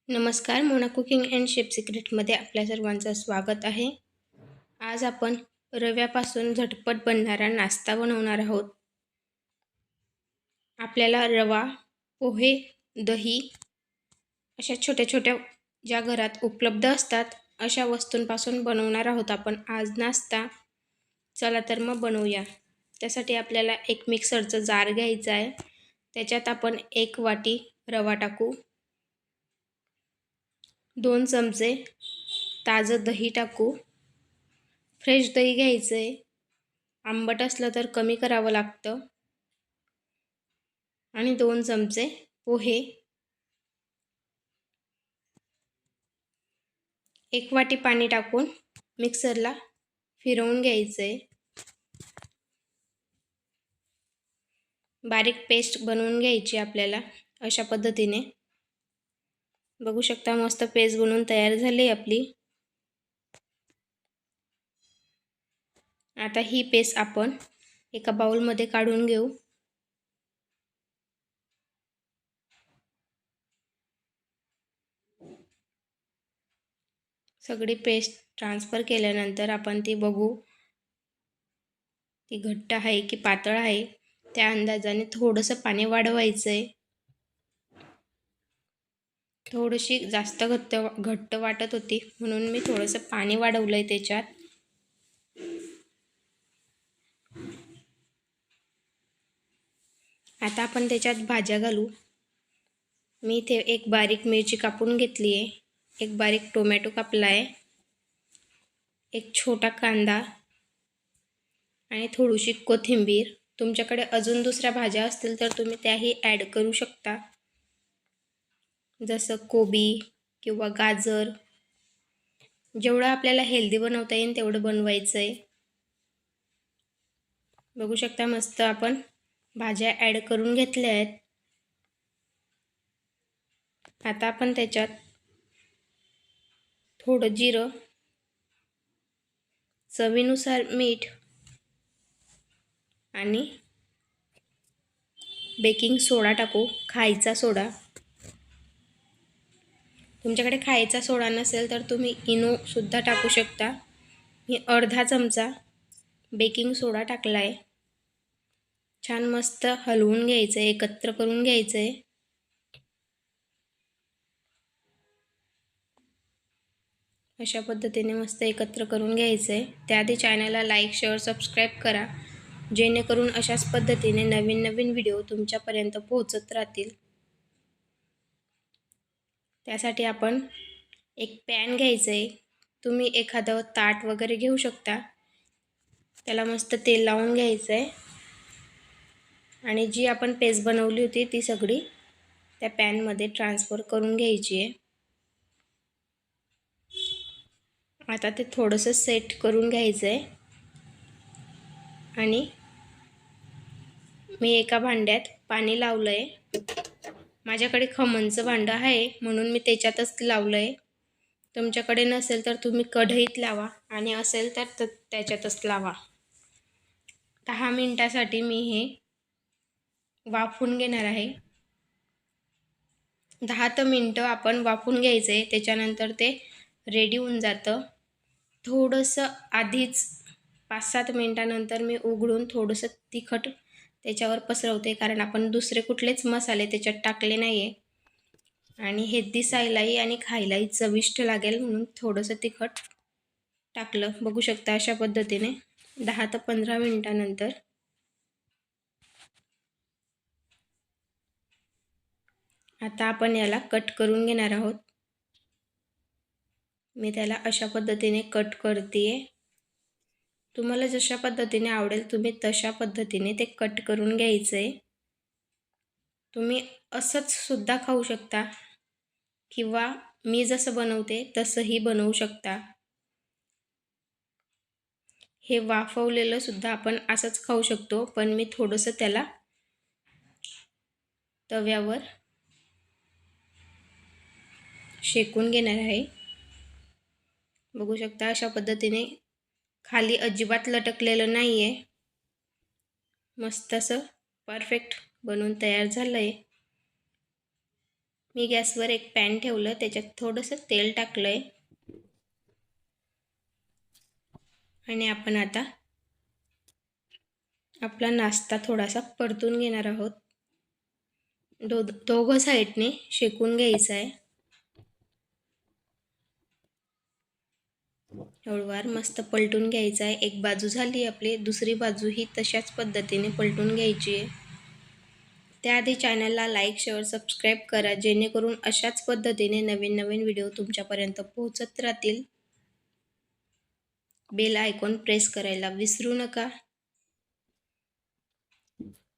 नमस्कार, Mona cooking and chef सिक्रेटमध्ये आपल्या सर्वांचं स्वागत आहे. आज आपण रव्यापासून झटपट बनणारा नाश्ता बनवणार आहोत. आपल्याला रवा, पोहे, दही अशा छोट्या छोट्या ज्या घरात उपलब्ध असतात अशा वस्तूंपासून बनवणार आहोत आपण आज नाश्ता. चला तर मग बनवूया. त्यासाठी आपल्याला एक मिक्सरचं जार घ्यायचं आहे. त्याच्यात आपण 1 वाटी रवा टाकू. 2 चमचे ताजं दही टाकू. फ्रेश दही घ्यायचं आहे. आंबट असलं तर कमी करावं लागतं. आणि 2 चमचे पोहे. 1 वाटी पाणी टाकून मिक्सरला फिरवून घ्यायचं आहे. बारीक पेस्ट बनवून घ्यायची आपल्याला अशा पद्धतीने. बघू शकता मस्त पेस्ट बनवून तयार झाली आपली. आता ही पेस्ट आपण एका बाउलमध्ये काढून घेऊ. सगळी पेस्ट ट्रान्सफर केल्यानंतर आपण ती बघू, ती घट्ट आहे की पातळ आहे. त्या अंदाजाने थोडंसं पाणी वाढवायचं आहे. थोडीशी जास्त घट्ट वाटत होती म्हणून मी थोडंसं पाणी वाढवलं आहे त्याच्यात. आता आपण त्याच्यात भाज्या घालू. मी इथे एक बारीक मिरची कापून घेतली आहे. एक बारीक टोमॅटो कापला आहे. एक छोटा कांदा आणि थोडीशी कोथिंबीर. तुमच्याकडे अजून दुसऱ्या भाज्या असतील तर तुम्ही त्याही ॲड करू शकता, जसं कोबी किंवा गाजर. जेवढं आपल्याला हेल्दी बनवता येईल तेवढं बनवायचं आहे. बघू शकता मस्त आपण भाज्या ॲड करून घेतल्या आहेत. आता आपण त्याच्यात थोडं जिरं, चवीनुसार मीठ आणि बेकिंग सोडा टाकू, खायचा सोडा. तुमच्याकडे खायचा सोडा नसेल तर तुम्ही इनोसुद्धा टाकू शकता. मी अर्धा चमचा बेकिंग सोडा टाकला आहे. छान मस्त हलवून घ्यायचं आहे, एकत्र करून घ्यायचं आहे. अशा पद्धतीने मस्त एकत्र करून घ्यायचं आहे. त्याआधी चॅनलला लाईक, शेअर, सबस्क्राईब करा, जेणेकरून अशाच पद्धतीने नवीन नवीन व्हिडिओ तुमच्यापर्यंत पोहोचत राहतील. त्यासाठी आपण एक पॅन घ्यायचं आहे. तुम्ही एखादं ताट वगैरे घेऊ शकता. त्याला मस्त तेल लावून घ्यायचं आहे आणि जी आपण पेस्ट बनवली होती ती सगळी त्या पॅनमध्ये ट्रान्सफर करून घ्यायची आहे. आता ते थोडंसं सेट करून घ्यायचं आहे आणि मी एका भांड्यात पाणी लावलं आहे. माझ्याकडे खमणचं भांडं आहे म्हणून मी त्याच्यातच लावलं आहे. तुमच्याकडे नसेल तर तुम्ही कढईत लावा आणि असेल तर त्याच्यातच लावा. 10 मिनिटासाठी मी हे वाफवून घेणार आहे. 10 मिनिटं आपण वाफवून घ्यायचं आहे. त्याच्यानंतर ते रेडी होऊन जातं. थोडंसं आधीच 5-7 मिनिटानंतर मी उघडून थोडंसं तिखट त्याच्यावर पसरवते, कारण आपण दुसरे कुठलेच मसाले त्याच्यात टाकले नाही आहे आणि हे दिसायलाही आणि खायलाही चविष्ट लागेल म्हणून थोडंसं तिखट टाकलं. बघू शकता अशा पद्धतीने 10 ते 15 मिनिटानंतर आता आपण याला कट करून घेणार आहोत. मी त्याला अशा पद्धतीने कट करते. तुम्हाला जशा पद्धतीने आवडेल तुम्ही तशा पद्धतीने ते कट करून घ्यायचं आहे. तुम्ही असंच सुद्धा खाऊ शकता किंवा मी जसं बनवते तसंही बनवू शकता. हे वाफवलेलं सुद्धा आपण असंच खाऊ शकतो, पण मी थोडंसं त्याला तव्यावर शेकून घेणार आहे. बघू शकता अशा पद्धतीने खाली अजिबात लटकलेलं नाही आहे. मस्त असं परफेक्ट बनवून तयार झालं आहे. मी गॅसवर एक पॅन ठेवलं, त्याच्यात थोडंसं तेल टाकलं आहे आणि आपण आता आपला नाश्ता थोडासा परतून घेणार आहोत. दोघं साईडने शेकून घ्यायचं आहे. हळूवार मस्त पलटून घ्यायचं आहे. एक बाजू झाली आपली, दुसरी बाजू ही तशाच पद्धतीने पलटून घ्यायची आहे. त्याआधी चॅनलला लाईक, शेअर, सबस्क्राईब करा, जेणेकरून अशाच पद्धतीने नवीन नवीन व्हिडिओ तुमच्यापर्यंत पोहोचत राहतील. बेल आयकॉन प्रेस करायला विसरू नका.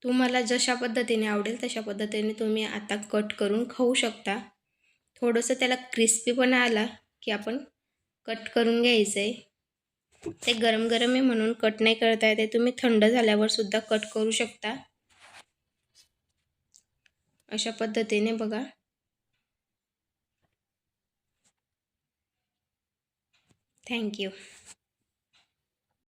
तुम्हाला जशा पद्धतीने आवडेल तशा पद्धतीने तुम्ही आता कट करून खाऊ शकता. थोडंसं त्याला क्रिस्पीपणा आला की आपण कट करून घ्यायचं आहे. ते गरम गरम आहे म्हणून कट नाही करता येते, तुम्ही थंड झाल्यावर सुद्धा कट करू शकता. अशा पद्धतीने बघा. थँक्यू.